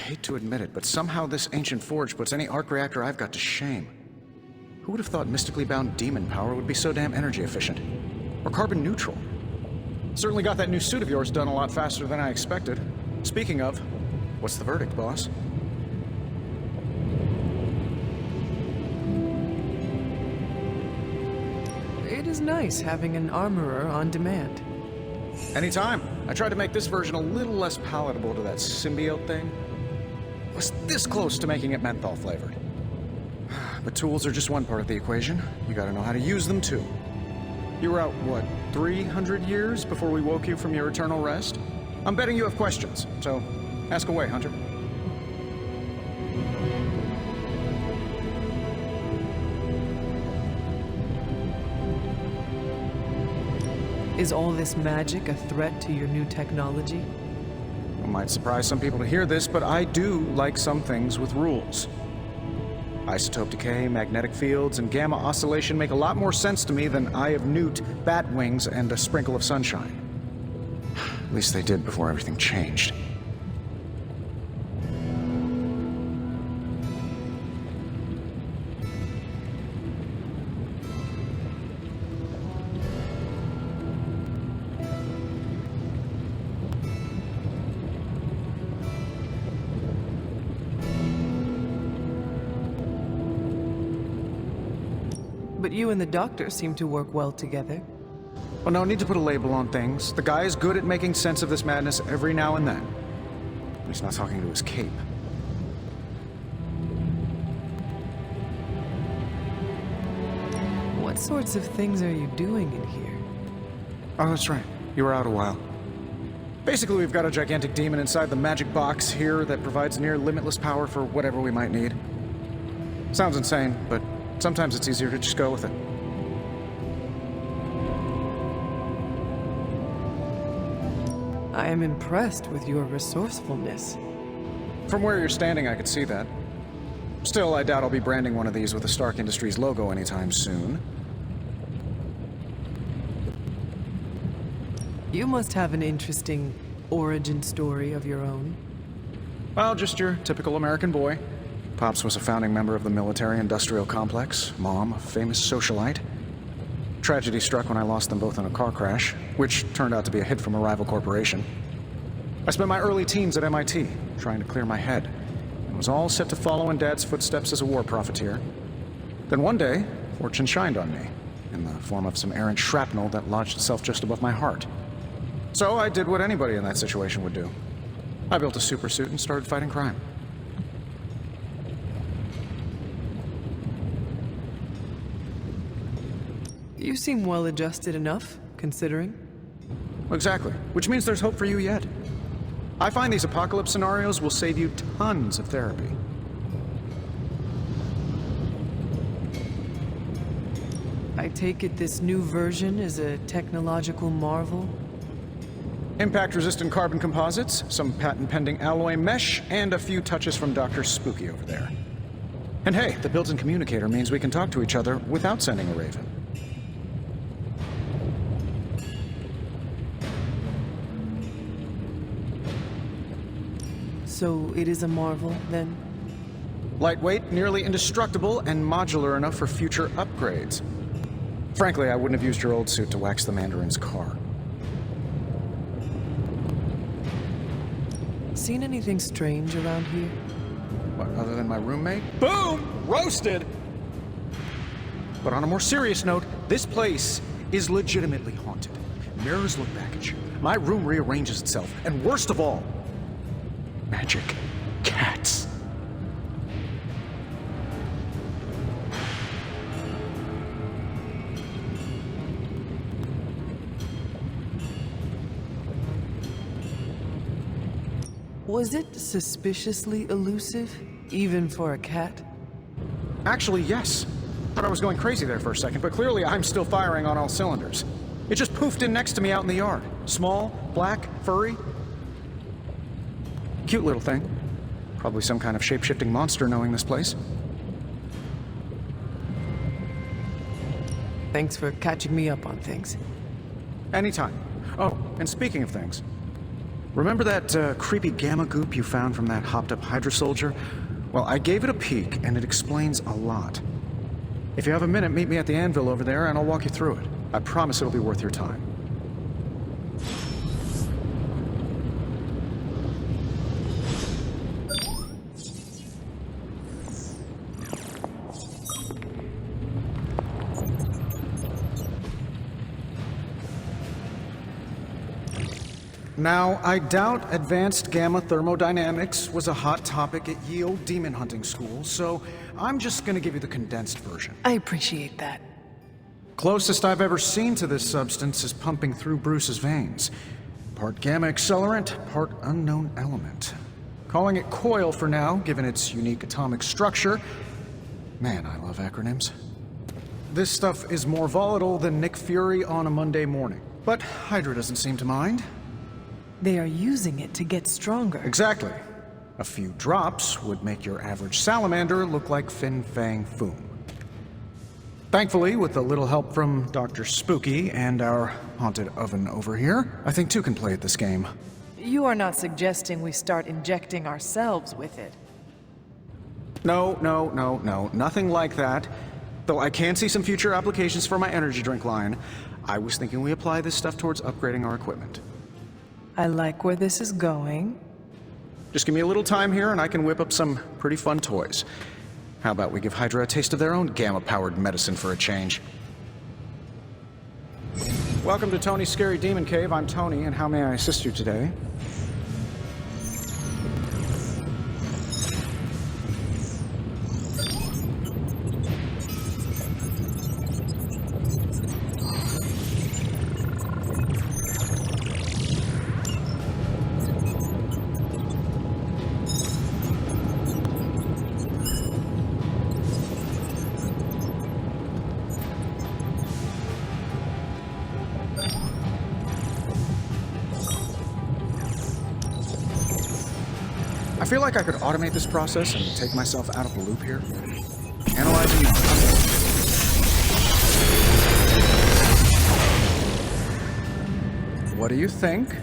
hate to admit it, but somehow this ancient forge puts any arc reactor I've got to shame. Who would have thought mystically bound demon power would be so damn energy efficient? Or carbon neutral? Certainly got that new suit of yours done a lot faster than I expected. Speaking of, what's the verdict, boss? It is nice having an armorer on demand. Anytime. I tried to make this version a little less palatable to that symbiote thing. Was this close to making it menthol flavored. But tools are just one part of the equation. You gotta know how to use them too. You were out, what, 300 years before we woke you from your eternal rest? I'm betting you have questions, so ask away, Hunter. Is all this magic a threat to your new technology? It might surprise some people to hear this, but I do like some things with rules. Isotope decay, magnetic fields, and gamma oscillation make a lot more sense to me than Eye of Newt, bat wings, and a sprinkle of sunshine. At least they did before everything changed. But you and the doctor seem to work well together. Well, no need to put a label on things. The guy is good at making sense of this madness every now and then. He's not talking to his cape. What sorts of things are you doing in here? Oh, that's right. You were out a while. Basically, we've got a gigantic demon inside the magic box here that provides near limitless power for whatever we might need. Sounds insane, but sometimes it's easier to just go with it. I am impressed with your resourcefulness. From where you're standing, I could see that. Still, I doubt I'll be branding one of these with the Stark Industries logo anytime soon. You must have an interesting origin story of your own. Well, just your typical American boy. Pops was a founding member of the military-industrial complex. Mom, a famous socialite. Tragedy struck when I lost them both in a car crash, which turned out to be a hit from a rival corporation. I spent my early teens at MIT, trying to clear my head, and was all set to follow in Dad's footsteps as a war profiteer. Then one day, fortune shined on me, in the form of some errant shrapnel that lodged itself just above my heart. So I did what anybody in that situation would do. I built a supersuit and started fighting crime. You seem well adjusted enough, considering. Exactly, which means there's hope for you yet. I find these apocalypse scenarios will save you tons of therapy. I take it this new version is a technological marvel? Impact-resistant carbon composites, some patent-pending alloy mesh, and a few touches from Dr. Spooky over there. And hey, the built-in communicator means we can talk to each other without sending a raven. So it is a marvel, then? Lightweight, nearly indestructible, and modular enough for future upgrades. Frankly, I wouldn't have used your old suit to wax the Mandarin's car. Seen anything strange around here? What, other than my roommate? Boom! Roasted! But on a more serious note, this place is legitimately haunted. Mirrors look back at you. My room rearranges itself. And worst of all, magic cats. Was it suspiciously elusive, even for a cat? Actually, yes. Thought I was going crazy there for a second, but clearly I'm still firing on all cylinders. It just poofed in next to me out in the yard. Small, black, furry. Cute little thing. Probably some kind of shape-shifting monster knowing this place. Thanks for catching me up on things. Anytime. Oh, and speaking of things, Remember that creepy gamma goop you found from that hopped-up Hydra soldier? Well, I gave it a peek, and it explains a lot. If you have a minute, meet me at the anvil over there, and I'll walk you through it. I promise it'll be worth your time. Now, I doubt advanced gamma thermodynamics was a hot topic at ye old demon hunting school, so I'm just gonna give you the condensed version. I appreciate that. Closest I've ever seen to this substance is pumping through Bruce's veins. Part gamma accelerant, part unknown element. Calling it coil for now, given its unique atomic structure. Man, I love acronyms. This stuff is more volatile than Nick Fury on a Monday morning. But Hydra doesn't seem to mind. They are using it to get stronger. Exactly. A few drops would make your average salamander look like Fin Fang Foom. Thankfully, with a little help from Dr. Spooky and our haunted oven over here, I think two can play at this game. You are not suggesting we start injecting ourselves with it. No, nothing like that. Though I can see some future applications for my energy drink line. I was thinking we apply this stuff towards upgrading our equipment. I like where this is going. Just give me a little time here and I can whip up some pretty fun toys. How about we give Hydra a taste of their own gamma-powered medicine for a change? Welcome to Tony's Scary Demon Cave. I'm Tony, and how may I assist you today? I feel like I could automate this process and take myself out of the loop here. Analyzing the... What do you think?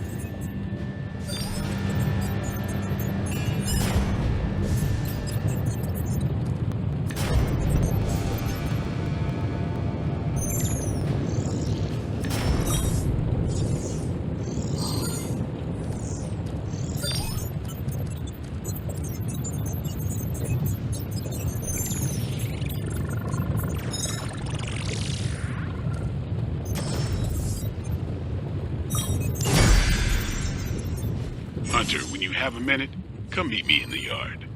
Hunter, when you have a minute, come meet me in the yard.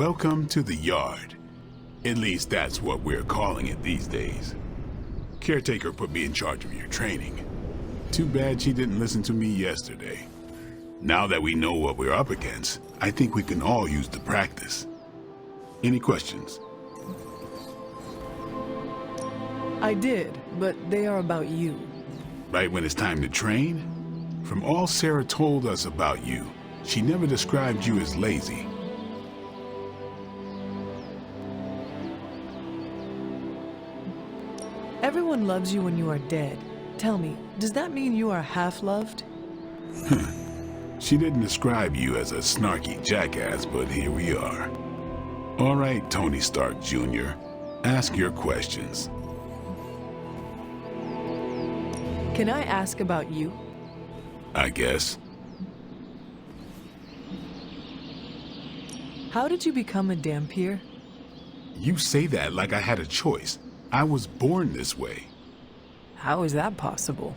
Welcome to the yard. At least that's what we're calling it these days. Caretaker put me in charge of your training. Too bad she didn't listen to me yesterday. Now that we know what we're up against, I think we can all use the practice. Any questions? I did, but they are about you. Right when it's time to train? From all Sarah told us about you, she never described you as lazy. Everyone loves you when you are dead. Tell me, does that mean you are half-loved? She didn't describe you as a snarky jackass, but here we are. All right, Tony Stark Jr., ask your questions. Can I ask about you? I guess. How did you become a Dampier? You say that like I had a choice. I was born this way. How is that possible?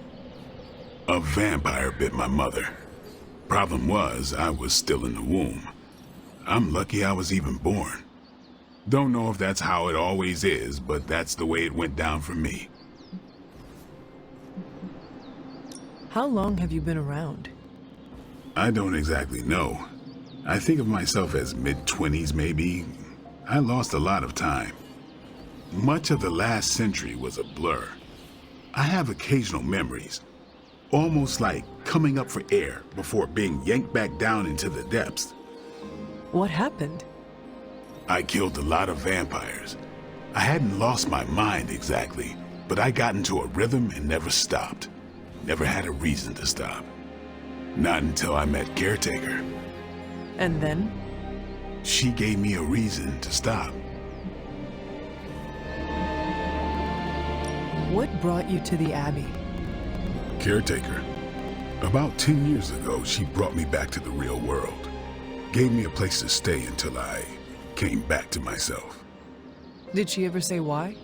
A vampire bit my mother. Problem was, I was still in the womb. I'm lucky I was even born. Don't know if that's how it always is, but that's the way it went down for me. How long have you been around? I don't exactly know. I think of myself as mid-20s maybe. I lost a lot of time. Much of the last century was a blur. I have occasional memories, almost like coming up for air before being yanked back down into the depths. What happened? I killed a lot of vampires. I hadn't lost my mind exactly, but I got into a rhythm and never stopped. Never had a reason to stop. Not until I met Caretaker. And then? She gave me a reason to stop. What brought you to the Abbey? Caretaker. About 10 years ago, she brought me back to the real world. Gave me a place to stay until I came back to myself. Did she ever say why?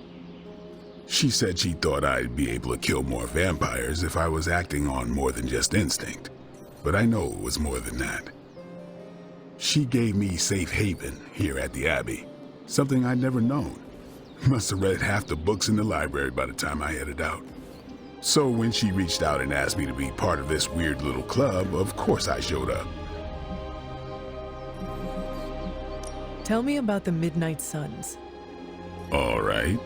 She said she thought I'd be able to kill more vampires if I was acting on more than just instinct. But I know it was more than that. She gave me safe haven here at the Abbey. Something I'd never known. Must have read half the books in the library by the time I headed out. So when she reached out and asked me to be part of this weird little club, of course I showed up. Tell me about the Midnight Suns. All right.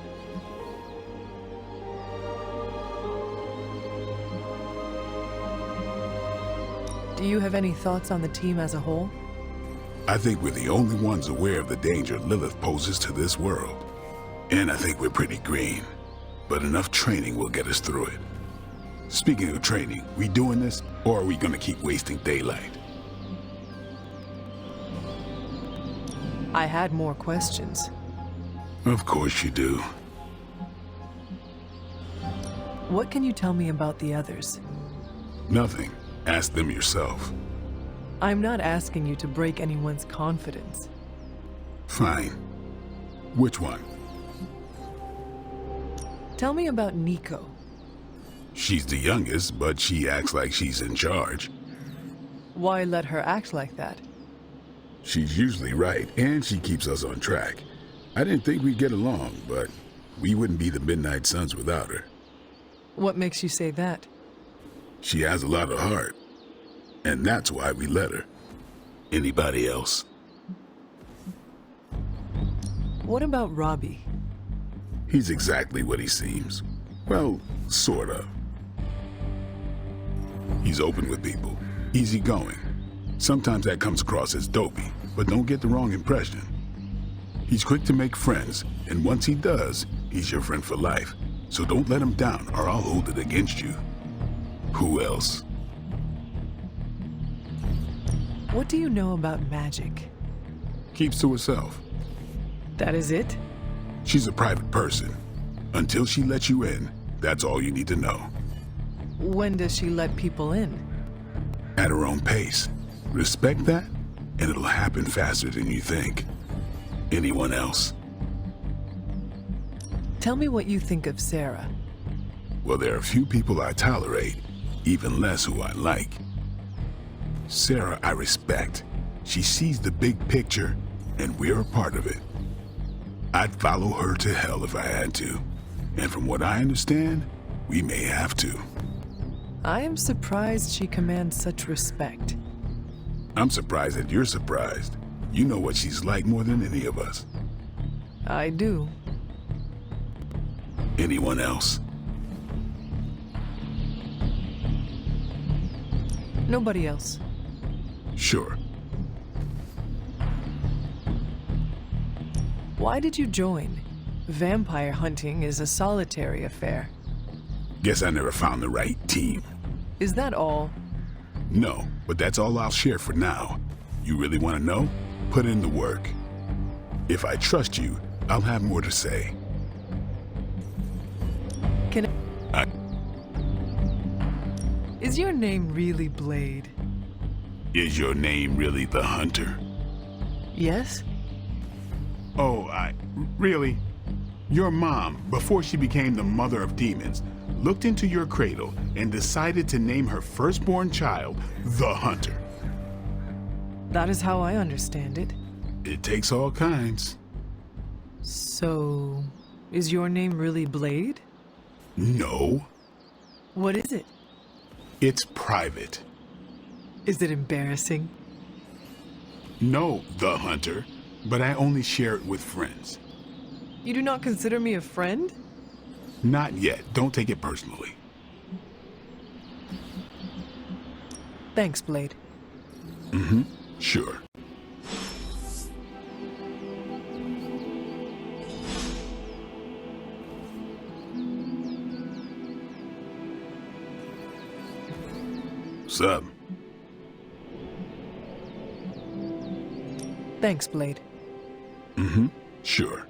Do you have any thoughts on the team as a whole? I think we're the only ones aware of the danger Lilith poses to this world. And I think we're pretty green. But enough training will get us through it. Speaking of training, we doing this, or are we gonna keep wasting daylight? I had more questions. Of course you do. What can you tell me about the others? Nothing. Ask them yourself. I'm not asking you to break anyone's confidence. Fine. Which one? Tell me about Nico. She's the youngest, but she acts like she's in charge. Why let her act like that? She's usually right, and she keeps us on track. I didn't think we'd get along, but we wouldn't be the Midnight Suns without her. What makes you say that? She has a lot of heart, and that's why we let her. Anybody else? What about Robbie? He's exactly what he seems. Well, sort of. He's open with people, easygoing. Sometimes that comes across as dopey, but don't get the wrong impression. He's quick to make friends, and once he does, he's your friend for life. So don't let him down, or I'll hold it against you. Who else? What do you know about magic? Keeps to herself. That is it? She's a private person. Until she lets you in, that's all you need to know. When does she let people in? At her own pace. Respect that, and it'll happen faster than you think. Anyone else? Tell me what you think of Sarah. Well, there are a few people I tolerate, even less who I like. Sarah, I respect. She sees the big picture, and we're a part of it. I'd follow her to hell if I had to. And from what I understand, we may have to. I am surprised she commands such respect. I'm surprised that you're surprised. You know what she's like more than any of us. I do. Anyone else? Nobody else. Sure. Why did you join? Vampire hunting is a solitary affair. Guess I never found the right team. Is that all? No, but that's all I'll share for now. You really want to know? Put in the work. If I trust you, I'll have more to say. Can I... Is your name really Blade? Is your name really the Hunter? Yes? Oh, really? Your mom, before she became the mother of demons, looked into your cradle and decided to name her firstborn child the Hunter. That is how I understand it. It takes all kinds. So, is your name really Blade? No, What is it? it's private. Is it embarrassing? No, the Hunter, but I only share it with friends. You do not consider me a friend? Not yet. Don't take it personally. Thanks, Blade. Sure. Sup? Thanks, Blade. Sure.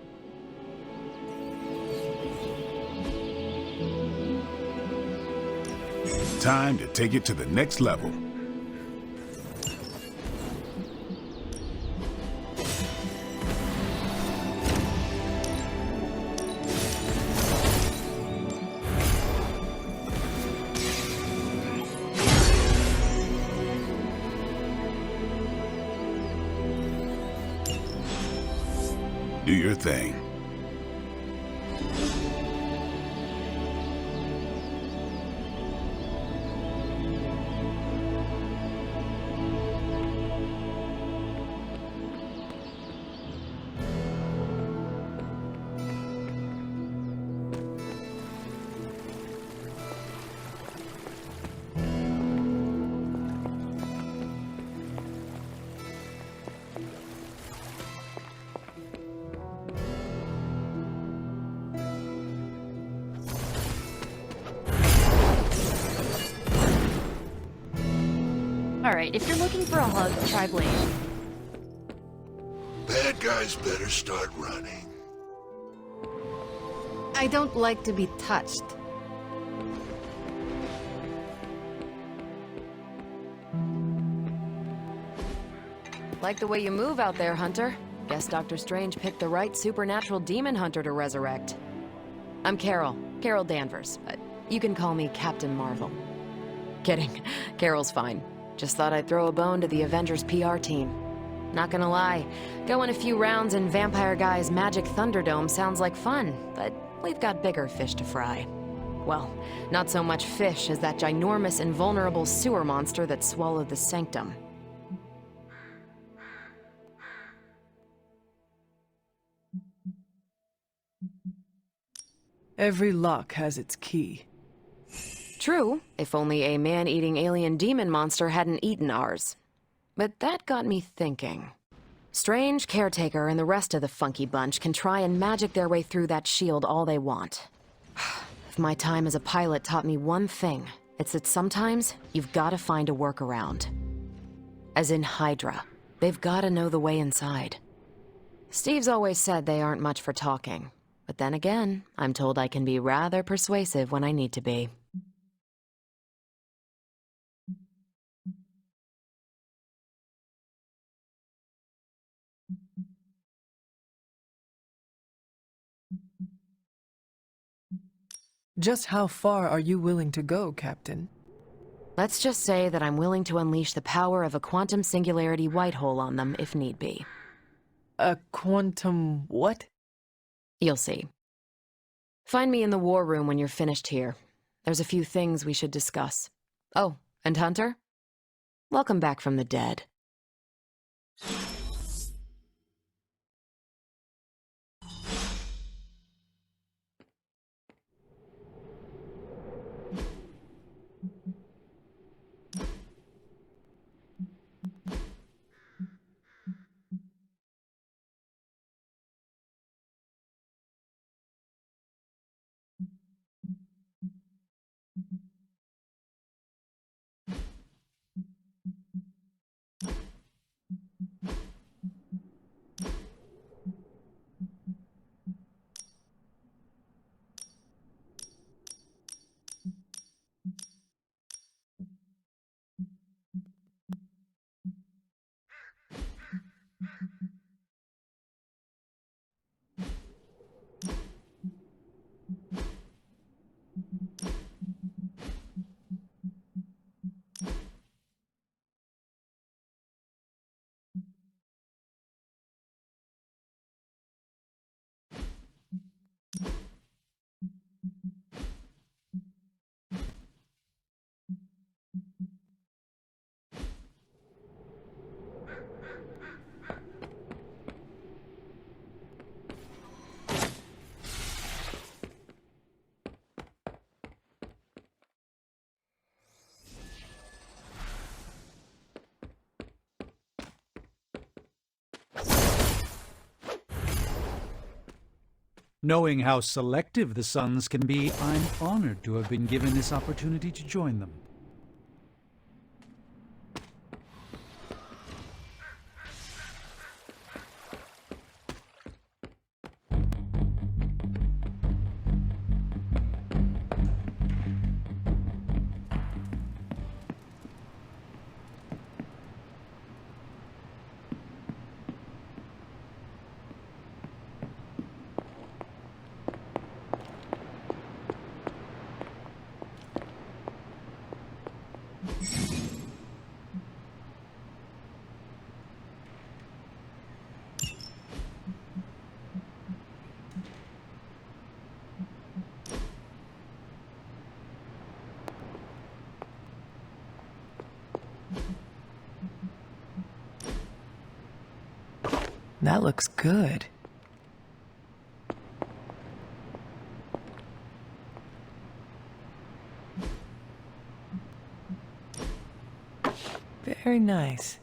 Time to take it to the next level. Do your thing. Alright, if you're looking for a hug, try Blade. Bad guys better start running. I don't like to be touched. Like the way you move out there, Hunter. Guess Dr. Strange picked the right supernatural demon hunter to resurrect. I'm Carol Danvers, but you can call me Captain Marvel. Kidding, Carol's fine. Just thought I'd throw a bone to the Avengers PR team. Not gonna lie, going a few rounds in Vampire Guy's Magic Thunderdome sounds like fun, but we've got bigger fish to fry. Well, not so much fish as that ginormous invulnerable sewer monster that swallowed the Sanctum. Every lock has its key. True, if only a man-eating alien demon monster hadn't eaten ours. But that got me thinking. Strange, Caretaker, and the rest of the funky bunch can try and magic their way through that shield all they want. If my time as a pilot taught me one thing, it's that sometimes you've gotta find a workaround. As in Hydra, they've gotta know the way inside. Steve's always said they aren't much for talking. But then again, I'm told I can be rather persuasive when I need to be. Just how far are you willing to go, Captain? Let's just say that I'm willing to unleash the power of a quantum singularity white hole on them if need be. A quantum what? You'll see. Find me in the war room when you're finished here. There's a few things we should discuss. Oh, and Hunter? Welcome back from the dead. Knowing how selective the Suns can be, I'm honored to have been given this opportunity to join them. That looks good. Very nice.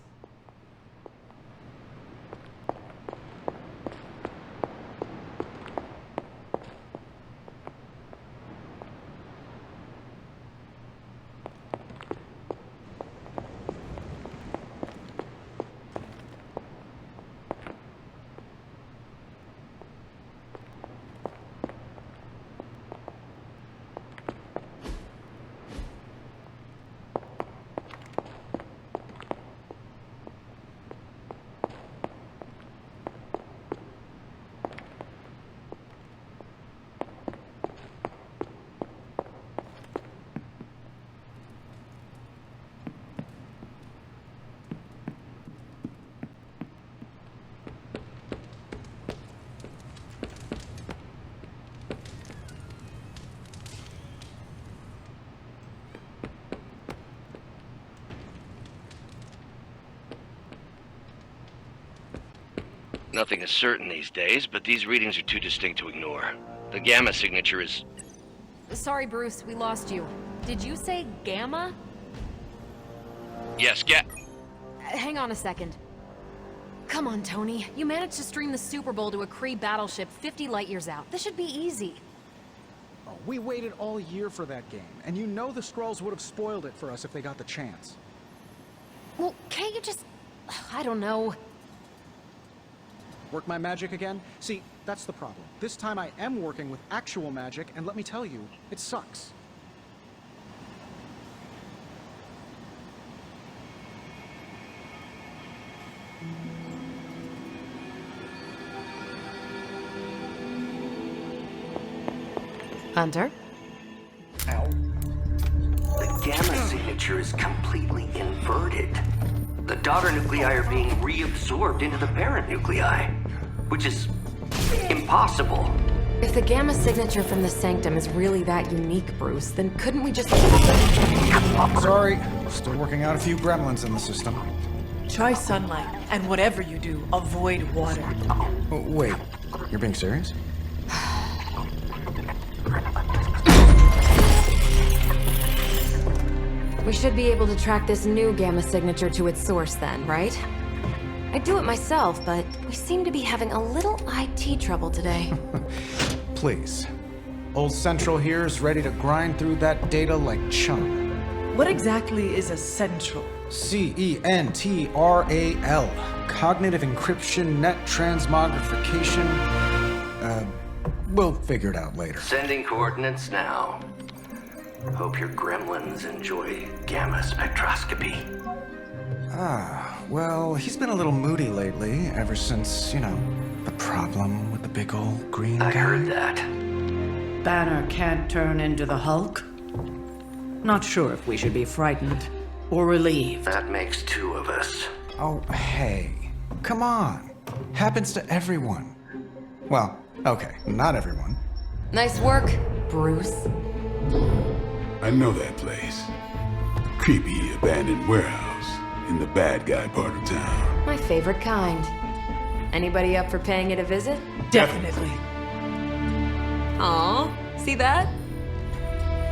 Nothing is certain these days, but these readings are too distinct to ignore. The gamma signature is... Sorry, Bruce, we lost you. Did you say Gamma? Yes, Hang on a second. Come on, Tony. You managed to stream the Super Bowl to a Kree battleship 50 light-years out. This should be easy. Oh, we waited all year for that game, and you know the Skrulls would have spoiled it for us if they got the chance. Well, can't you just... I don't know. Work my magic again? See, that's the problem. This time I am working with actual magic, and let me tell you, it sucks. Hunter? The gamma signature is completely inverted. The daughter nuclei are being reabsorbed into the parent nuclei, which is impossible. If the gamma signature from the Sanctum is really that unique, Bruce, then couldn't we just... Sorry, still working out a few gremlins in the system. Try sunlight, and whatever you do, avoid water. Oh, wait, you're being serious? We should be able to track this new gamma signature to its source then, right? I'd do it myself, but we seem to be having a little IT trouble today. Please. Old Central here is ready to grind through that data like chum. What exactly is a central? CENTRAL. Cognitive encryption, net transmogrification. We'll figure it out later. Sending coordinates now. Hope your gremlins enjoy gamma spectroscopy. Well, he's been a little moody lately, ever since, you know, the problem with the big old green guy. I heard that. Banner can't turn into the Hulk? Not sure if we should be frightened or relieved. That makes two of us. Oh, hey. Come on. Happens to everyone. Well, okay, not everyone. Nice work, Bruce. I know that place. Creepy abandoned warehouse in the bad guy part of town. My favorite kind. Anybody up for paying it a visit? Definitely. Aw, see that?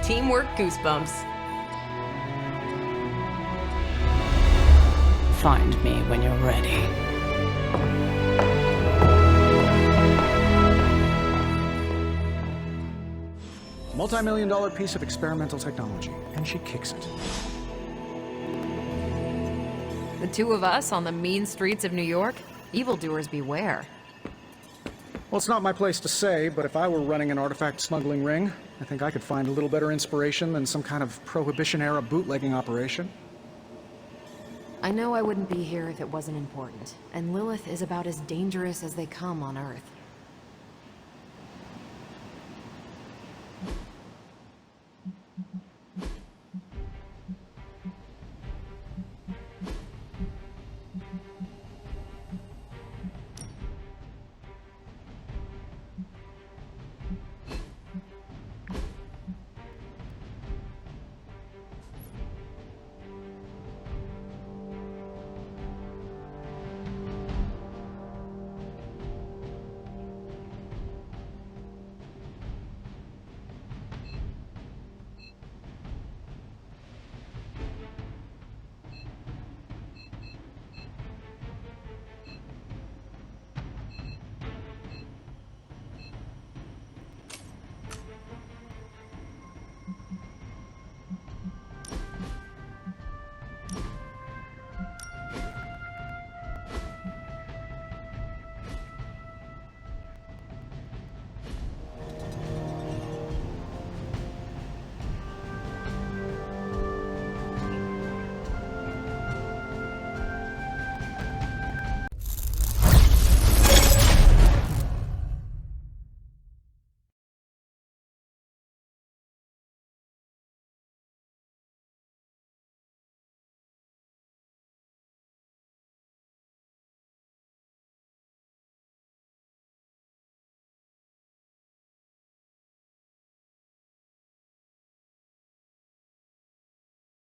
Teamwork goosebumps. Find me when you're ready. Multi-million-dollar piece of experimental technology, and she kicks it. The two of us on the mean streets of New York? Evildoers beware. Well, it's not my place to say, but if I were running an artifact smuggling ring, I think I could find a little better inspiration than some kind of Prohibition-era bootlegging operation. I know I wouldn't be here if it wasn't important, and Lilith is about as dangerous as they come on Earth.